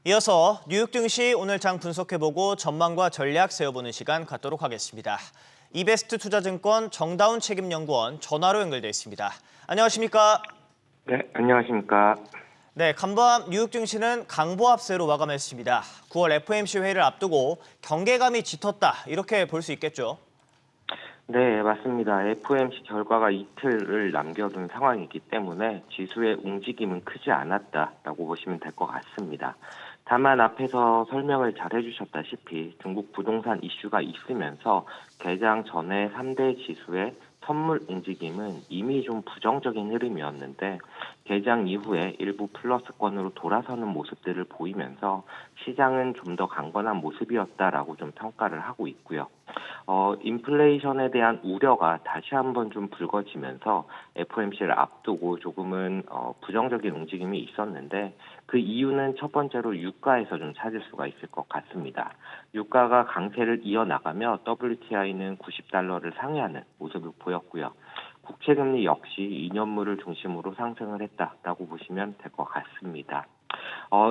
이어서 뉴욕 증시 오늘 장 분석해보고 전망과 전략 세워보는 시간 갖도록 하겠습니다. 이베스트 투자증권 정다운 책임연구원 전화로 연결돼 있습니다. 안녕하십니까? 네, 안녕하십니까. 네, 간밤 뉴욕 증시는 강보합세로 마감했습니다. 9월 FOMC 회의를 앞두고 경계감이 짙었다, 이렇게 볼 수 있겠죠? 네, 맞습니다. FOMC 결과가 이틀을 남겨둔 상황이기 때문에 지수의 움직임은 크지 않았다라고 보시면 될 것 같습니다. 다만 앞에서 설명을 잘 해주셨다시피 중국 부동산 이슈가 있으면서 개장 전에 3대 지수의 선물 움직임은 이미 좀 부정적인 흐름이었는데 개장 이후에 일부 플러스권으로 돌아서는 모습들을 보이면서 시장은 좀 더 강건한 모습이었다라고 좀 평가를 하고 있고요. 인플레이션에 대한 우려가 다시 한번 좀 불거지면서 FOMC를 앞두고 조금은 부정적인 움직임이 있었는데 그 이유는 첫 번째로 유가에서 좀 찾을 수가 있을 것 같습니다. 유가가 강세를 이어나가며 WTI는 90달러를 상회하는 모습을 보였고요. 국채금리 역시 2년물을 중심으로 상승을 했다라고 보시면 될 것 같습니다.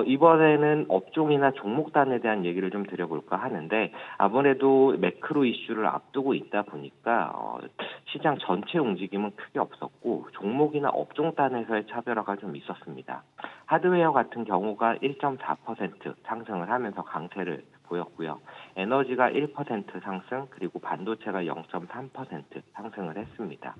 이번에는 업종이나 종목단에 대한 얘기를 좀 드려볼까 하는데 아무래도 매크로 이슈를 앞두고 있다 보니까 시장 전체 움직임은 크게 없었고 종목이나 업종단에서의 차별화가 좀 있었습니다. 하드웨어 같은 경우가 1.4% 상승을 하면서 강세를 보였고요. 에너지가 1% 상승, 그리고 반도체가 0.3% 상승을 했습니다.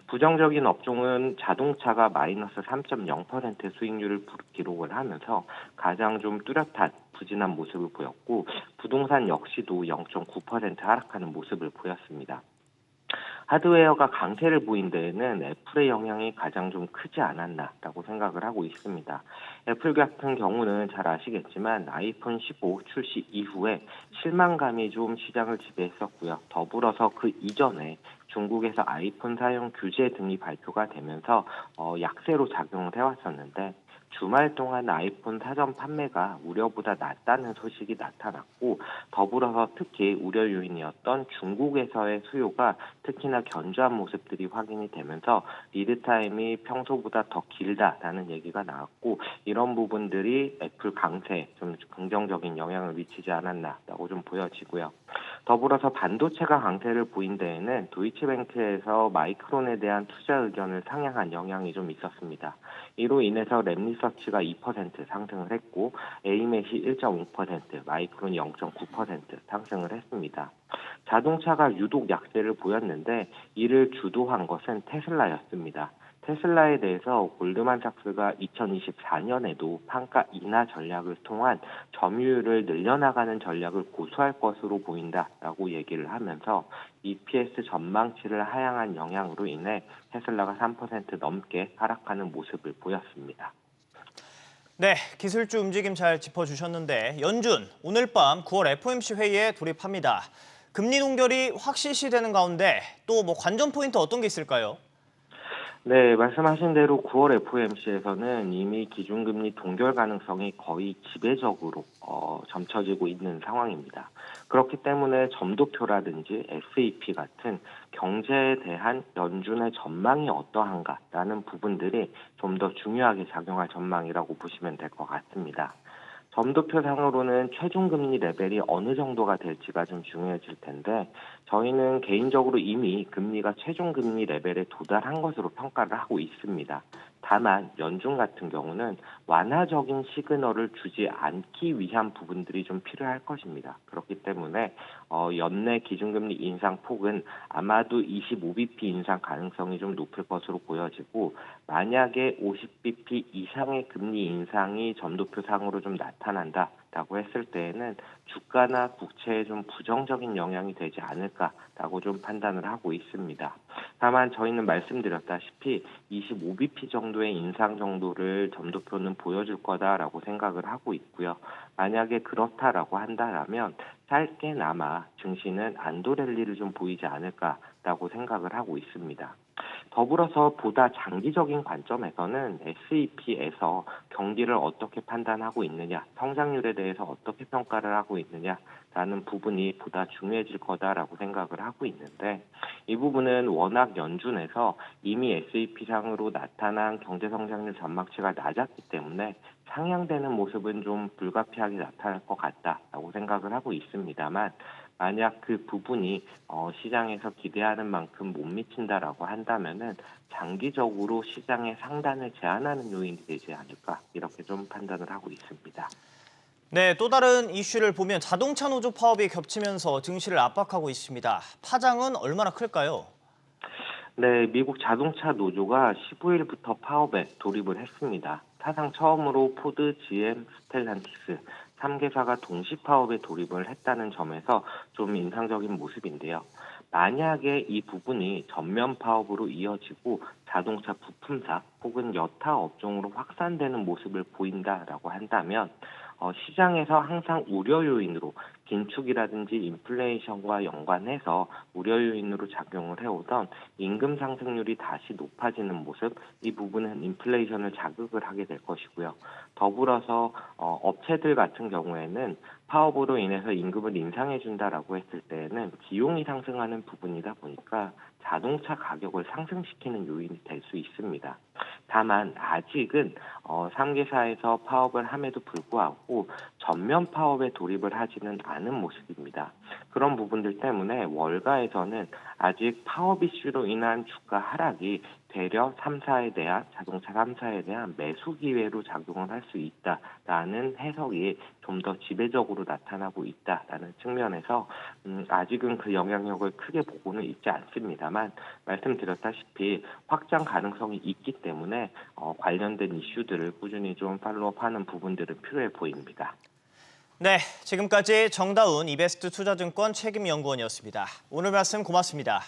부정적인 업종은 자동차가 마이너스 3.0% 수익률을 기록을 하면서 가장 좀 뚜렷한 부진한 모습을 보였고 부동산 역시도 0.9% 하락하는 모습을 보였습니다. 하드웨어가 강세를 보인 데에는 애플의 영향이 가장 좀 크지 않았나라고 생각을 하고 있습니다. 애플 같은 경우는 잘 아시겠지만 아이폰 15 출시 이후에 실망감이 좀 시장을 지배했었고요. 더불어서 그 이전에 중국에서 아이폰 사용 규제 등이 발표가 되면서 약세로 작용을 해왔었는데 주말 동안 아이폰 사전 판매가 우려보다 낮다는 소식이 나타났고 더불어서 특히 우려 요인이었던 중국에서의 수요가 특히나 견조한 모습들이 확인이 되면서 리드타임이 평소보다 더 길다라는 얘기가 나왔고 이런 부분들이 애플 강세에 좀 긍정적인 영향을 미치지 않았나라고 좀 보여지고요. 더불어서 반도체가 강세를 보인 데에는 도이치뱅크에서 마이크론에 대한 투자 의견을 상향한 영향이 좀 있었습니다. 이로 인해서 랩리서치가 2% 상승을 했고 에이맷이 1.5%, 마이크론이 0.9% 상승을 했습니다. 자동차가 유독 약세를 보였는데 이를 주도한 것은 테슬라였습니다. 테슬라에 대해서 골드만삭스가 2024년에도 판가 인하 전략을 통한 점유율을 늘려나가는 전략을 고수할 것으로 보인다라고 얘기를 하면서 EPS 전망치를 하향한 영향으로 인해 테슬라가 3% 넘게 하락하는 모습을 보였습니다. 네, 기술주 움직임 잘 짚어주셨는데 연준, 오늘 밤 9월 FOMC 회의에 돌입합니다. 금리 동결이 확실시되는 가운데 또 관전 포인트 어떤 게 있을까요? 네, 말씀하신 대로 9월 FOMC에서는 이미 기준금리 동결 가능성이 거의 지배적으로 점쳐지고 있는 상황입니다. 그렇기 때문에 점도표라든지 SEP 같은 경제에 대한 연준의 전망이 어떠한가라는 부분들이 좀 더 중요하게 작용할 전망이라고 보시면 될 것 같습니다. 점도표상으로는 최종금리 레벨이 어느 정도가 될지가 좀 중요해질 텐데 저희는 개인적으로 이미 금리가 최종금리 레벨에 도달한 것으로 평가를 하고 있습니다. 다만 연준 같은 경우는 완화적인 시그널을 주지 않기 위한 부분들이 좀 필요할 것입니다. 그렇기 때문에 연내 기준금리 인상 폭은 아마도 25bp 인상 가능성이 좀 높을 것으로 보여지고 만약에 50bp 이상의 금리 인상이 점도표상으로 좀 나타난다라고 했을 때에는 주가나 국채에 좀 부정적인 영향이 되지 않을까라고 좀 판단을 하고 있습니다. 다만 저희는 말씀드렸다시피 25bp 정도의 인상 정도를 점도표는 보여줄 거다라고 생각을 하고 있고요. 만약에 그렇다라고 한다면 짧게나마 증시는 안도 랠리를 좀 보이지 않을까라고 생각을 하고 있습니다. 더불어서 보다 장기적인 관점에서는 SEP에서 경기를 어떻게 판단하고 있느냐, 성장률에 대해서 어떻게 평가를 하고 있느냐라는 부분이 보다 중요해질 거다라고 생각을 하고 있는데, 이 부분은 워낙 연준에서 이미 SEP상으로 나타난 경제 성장률 전망치가 낮았기 때문에 상향되는 모습은 좀 불가피하게 나타날 것 같다라고 생각을 하고 있습니다만, 만약 그 부분이 시장에서 기대하는 만큼 못 미친다라고 한다면은 장기적으로 시장의 상단을 제한하는 요인이 되지 않을까, 이렇게 좀 판단을 하고 있습니다. 네, 또 다른 이슈를 보면 자동차 노조 파업이 겹치면서 증시를 압박하고 있습니다. 파장은 얼마나 클까요? 네, 미국 자동차 노조가 15일부터 파업에 돌입을 했습니다. 사상 처음으로 포드, GM, 스텔란티스 3개사가 동시 파업에 돌입을 했다는 점에서 좀 인상적인 모습인데요. 만약에 이 부분이 전면 파업으로 이어지고 자동차 부품사 혹은 여타 업종으로 확산되는 모습을 보인다라고 한다면 시장에서 항상 우려 요인으로 긴축이라든지 인플레이션과 연관해서 우려 요인으로 작용을 해오던 임금 상승률이 다시 높아지는 모습, 이 부분은 인플레이션을 자극을 하게 될 것이고요. 더불어서 업체들 같은 경우에는 파업으로 인해서 임금을 인상해준다라고 했을 때에는 비용이 상승하는 부분이다 보니까 자동차 가격을 상승시키는 요인이 될 수 있습니다. 다만 아직은 3개사에서 파업을 함에도 불구하고 전면 파업에 돌입을 하지는 않은 모습입니다. 그런 부분들 때문에 월가에서는 아직 파업 이슈로 인한 주가 하락이 되려 자동차 3사에 대한 매수 기회로 작용을 할 수 있다라는 해석이 좀 더 지배적으로 나타나고 있다라는 측면에서 아직은 그 영향력을 크게 보고는 있지 않습니다만, 말씀드렸다시피 확장 가능성이 있기 때문에 관련된 이슈들을 꾸준히 좀 팔로우하는 부분들은 필요해 보입니다. 네, 지금까지 정다운 이베스트 투자증권 책임연구원이었습니다. 오늘 말씀 고맙습니다.